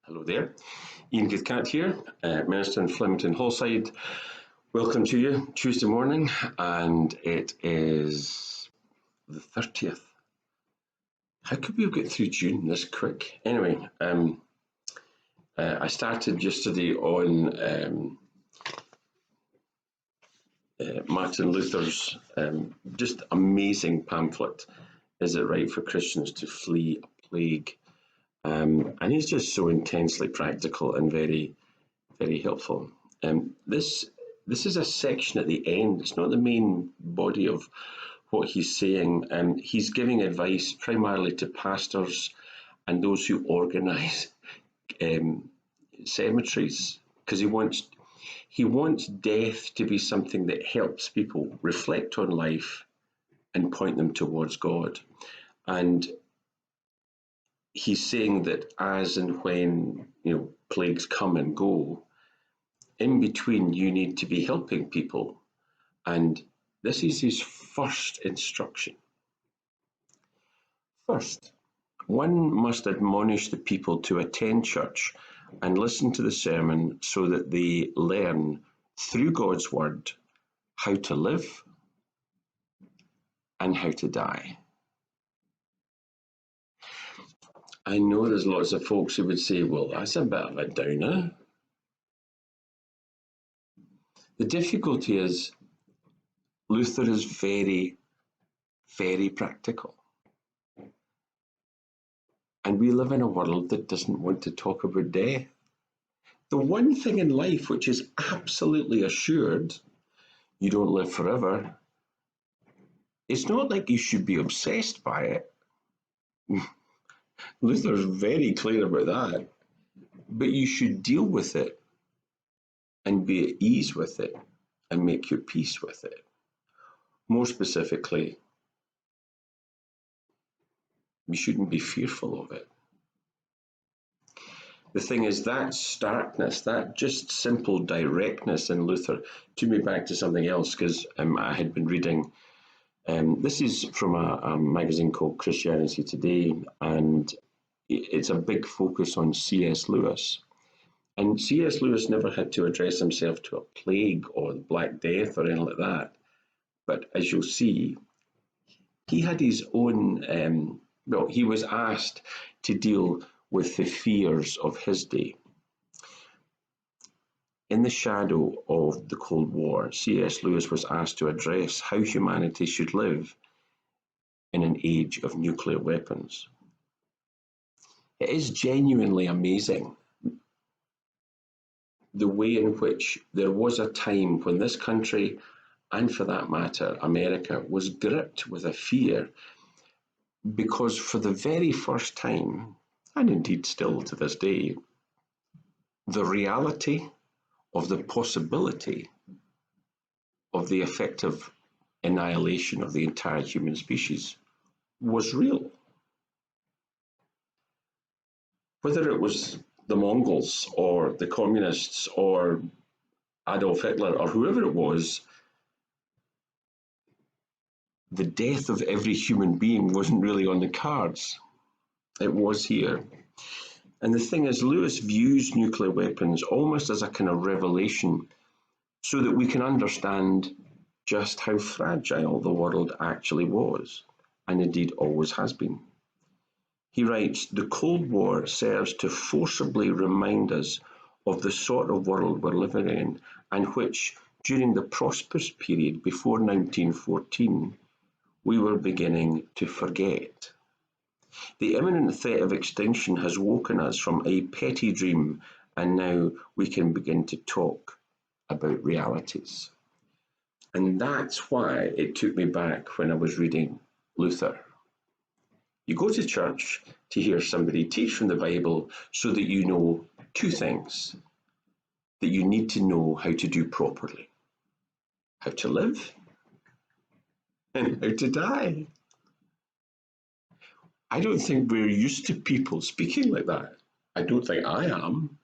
Hello there, Ian Cathcart here, Minister in Flemington Hallside. Welcome to you, Tuesday morning, and it is the 30th. How could we have got through June this quick? Anyway, I started yesterday on Martin Luther's just amazing pamphlet, Is It Right for Christians to Flee a Plague? And he's just so intensely practical and very, very helpful. This is a section at the end. It's not the main body of what he's saying. He's giving advice primarily to pastors and those who organise cemeteries, because he wants death to be something that helps people reflect on life and point them towards God. And he's saying that as and when plagues come and go, in between you need to be helping people. And this is his first instruction. First, one must admonish the people to attend church and listen to the sermon so that they learn through God's word how to live and how to die. I know there's lots of folks who would say, well, that's a bit of a downer. The difficulty is Luther is very, very practical. And we live in a world that doesn't want to talk about death. The one thing in life which is absolutely assured, you don't live forever, it's not like you should be obsessed by it. Luther's very clear about that. But you should deal with it and be at ease with it and make your peace with it. More specifically, you shouldn't be fearful of it. The thing is, that starkness, that just simple directness in Luther, took me back to something else, because I had been reading, this is from a magazine called Christianity Today, and it's a big focus on C.S. Lewis. And C.S. Lewis never had to address himself to a plague or the Black Death or anything like that. But as you'll see, he had his own, he was asked to deal with the fears of his day. In the shadow of the Cold War, C.S. Lewis was asked to address how humanity should live in an age of nuclear weapons. It is genuinely amazing the way in which there was a time when this country, and for that matter, America, was gripped with a fear, because for the very first time, and indeed still to this day, the reality of the possibility of the effective annihilation of the entire human species was real. Whether it was the Mongols or the communists or Adolf Hitler or whoever it was, the death of every human being wasn't really on the cards. It was here. And the thing is, Lewis views nuclear weapons almost as a kind of revelation so that we can understand just how fragile the world actually was, and indeed always has been. He writes, the Cold War serves to forcibly remind us of the sort of world we're living in, and which, during the prosperous period before 1914, we were beginning to forget. The imminent threat of extinction has woken us from a petty dream, and now we can begin to talk about realities. And that's why it took me back when I was reading Luther. You go to church to hear somebody teach from the Bible so that you know two things that you need to know how to do properly: how to live and how to die. I don't think we're used to people speaking like that. I don't think I am.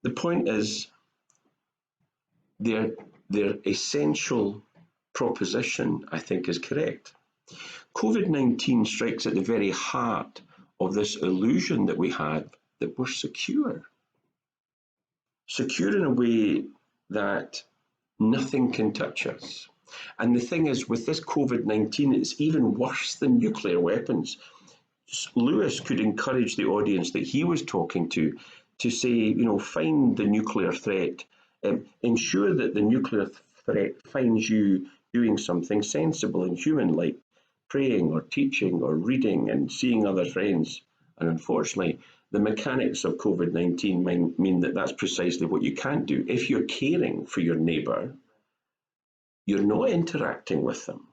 The point is, their essential proposition, I think, is correct. COVID-19 strikes at the very heart of this illusion that we had that we're secure. Secure in a way that nothing can touch us. And the thing is, with this COVID-19, it's even worse than nuclear weapons. Lewis could encourage the audience that he was talking to say, find the nuclear threat, ensure that the nuclear threat finds you doing something sensible and human, like praying or teaching or reading and seeing other friends. And unfortunately, the mechanics of COVID-19 mean that that's precisely what you can't do. If you're caring for your neighbour, you're not interacting with them.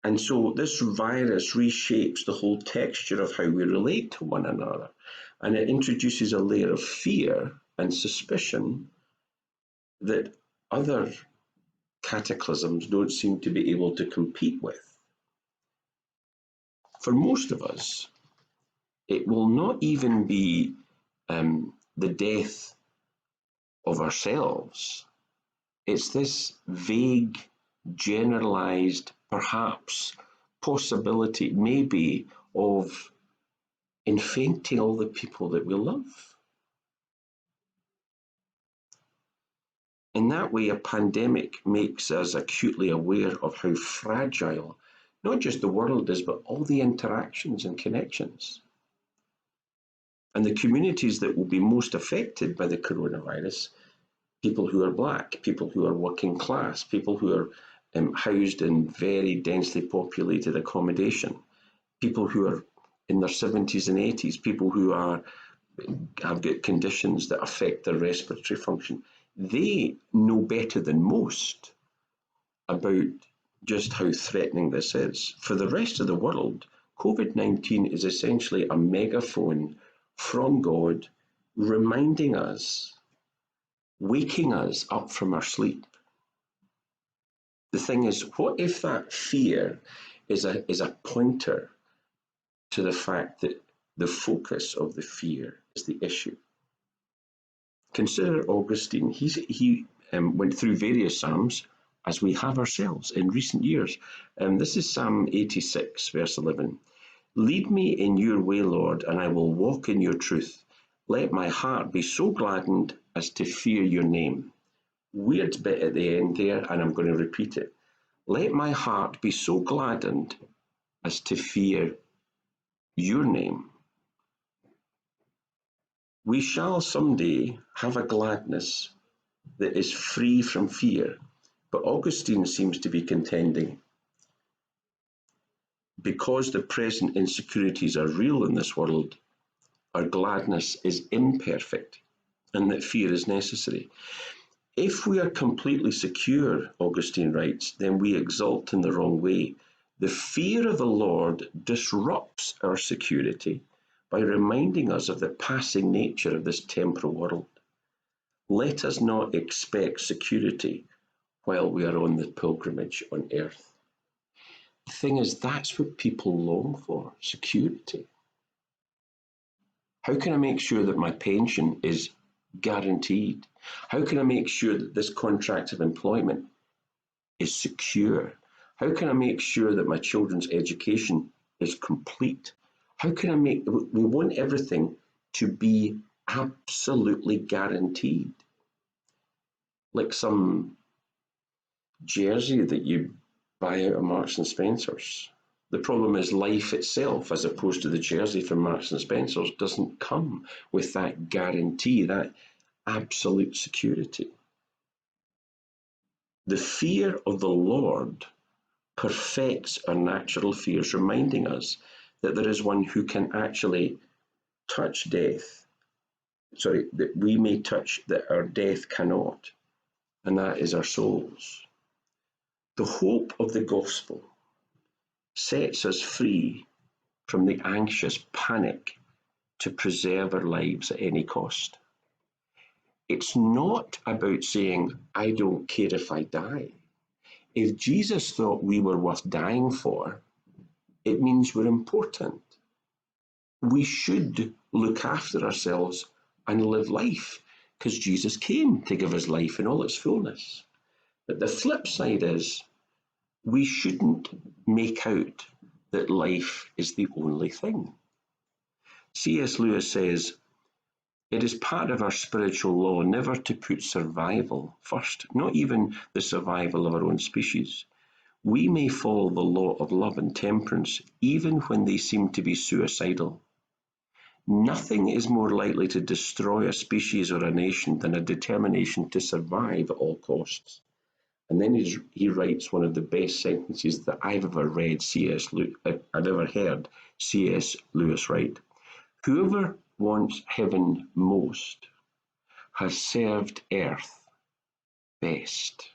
And so this virus reshapes the whole texture of how we relate to one another. And it introduces a layer of fear and suspicion that other cataclysms don't seem to be able to compete with. For most of us, it will not even be the death of ourselves. It's this vague, generalized, perhaps, possibility, maybe, of infecting all the people that we love. In that way, a pandemic makes us acutely aware of how fragile not just the world is, but all the interactions and connections. And the communities that will be most affected by the coronavirus, people who are black, people who are working class, people who are housed in very densely populated accommodation, people who are in their 70s and 80s, people who have got conditions that affect their respiratory function, they know better than most about just how threatening this is. For the rest of the world, COVID-19 is essentially a megaphone from God reminding us, waking us up from our sleep. The thing is, what if that fear is a pointer to the fact that the focus of the fear is the issue? Consider Augustine. He went through various Psalms, as we have ourselves in recent years. This is Psalm 86, verse 11. Lead me in your way, Lord, and I will walk in your truth. Let my heart be so gladdened as to fear your name. Weird bit at the end there, and I'm going to repeat it. Let my heart be so gladdened as to fear your name. We shall someday have a gladness that is free from fear, but Augustine seems to be contending, because the present insecurities are real in this world, our gladness is imperfect and that fear is necessary. If we are completely secure, Augustine writes, then we exult in the wrong way. The fear of the Lord disrupts our security by reminding us of the passing nature of this temporal world. Let us not expect security while we are on the pilgrimage on earth. The thing is, that's what people long for, security. How can I make sure that my pension is guaranteed? How can I make sure that this contract of employment is secure? How can I make sure that my children's education is complete? How can I we want everything to be absolutely guaranteed. Like some jersey that you buy out of Marks and Spencer's. The problem is life itself, as opposed to the jersey from Marks and Spencer's, doesn't come with that guarantee, that absolute security. The fear of the Lord perfects our natural fears, reminding us that there is one who can actually touch death. That we may touch that our death cannot, and that is our souls. The hope of the gospel sets us free from the anxious panic to preserve our lives at any cost. It's not about saying, I don't care if I die. If Jesus thought we were worth dying for, it means we're important. We should look after ourselves and live life, because Jesus came to give us life in all its fullness. But the flip side is, we shouldn't make out that life is the only thing. C.S. Lewis says, "It is part of our spiritual law never to put survival first, not even the survival of our own species. We may follow the law of love and temperance even when they seem to be suicidal. Nothing is more likely to destroy a species or a nation than a determination to survive at all costs." And then he writes one of the best sentences that I've ever read I've ever heard C.S. Lewis write. "Whoever wants heaven most has served earth best."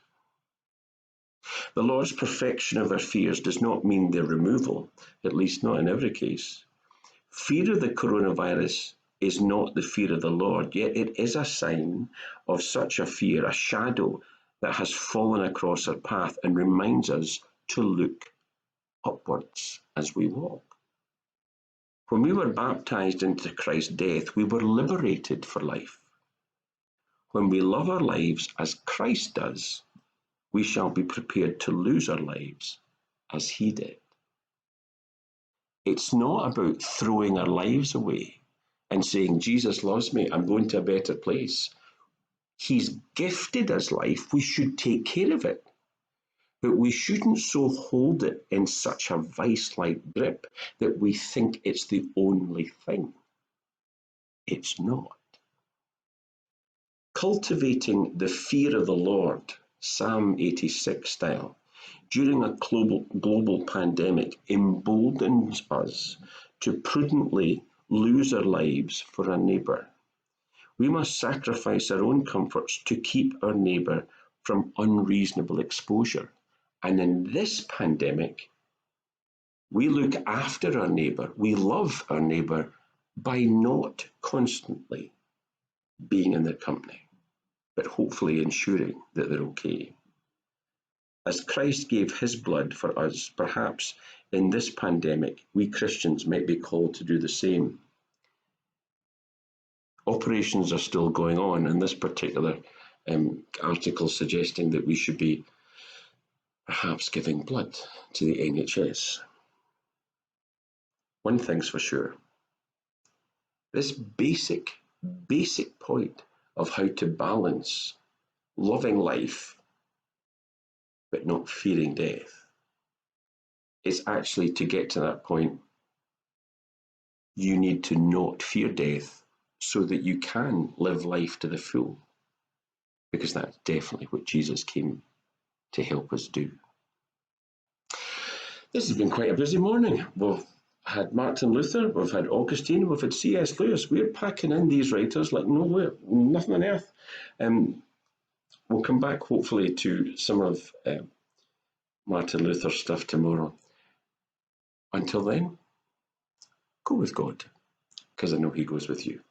The Lord's perfection of our fears does not mean their removal, at least not in every case. Fear of the coronavirus is not the fear of the Lord, yet it is a sign of such a fear, a shadow that has fallen across our path and reminds us to look upwards as we walk. When we were baptized into Christ's death, we were liberated for life. When we love our lives as Christ does, we shall be prepared to lose our lives as he did. It's not about throwing our lives away and saying, "Jesus loves me, I'm going to a better place." He's gifted us life, we should take care of it. But we shouldn't so hold it in such a vice-like grip that we think it's the only thing. It's not. Cultivating the fear of the Lord, Psalm 86 style, during a global pandemic emboldens us to prudently lose our lives for our neighbour. We must sacrifice our own comforts to keep our neighbour from unreasonable exposure. And in this pandemic, we look after our neighbour, we love our neighbour by not constantly being in their company, but hopefully ensuring that they're okay. As Christ gave his blood for us, perhaps in this pandemic, we Christians might be called to do the same. Operations are still going on, and this particular article suggesting that we should be perhaps giving blood to the NHS. One thing's for sure, this basic point of how to balance loving life but not fearing death is actually, to get to that point, you need to not fear death so that you can live life to the full, because that's definitely what Jesus came to help us do. This has been quite a busy morning. We've had Martin Luther, we've had Augustine, we've had C.S. Lewis. We're packing in these writers like nothing on earth. We'll come back hopefully to some of Martin Luther's stuff tomorrow. Until then, go with God, because I know he goes with you.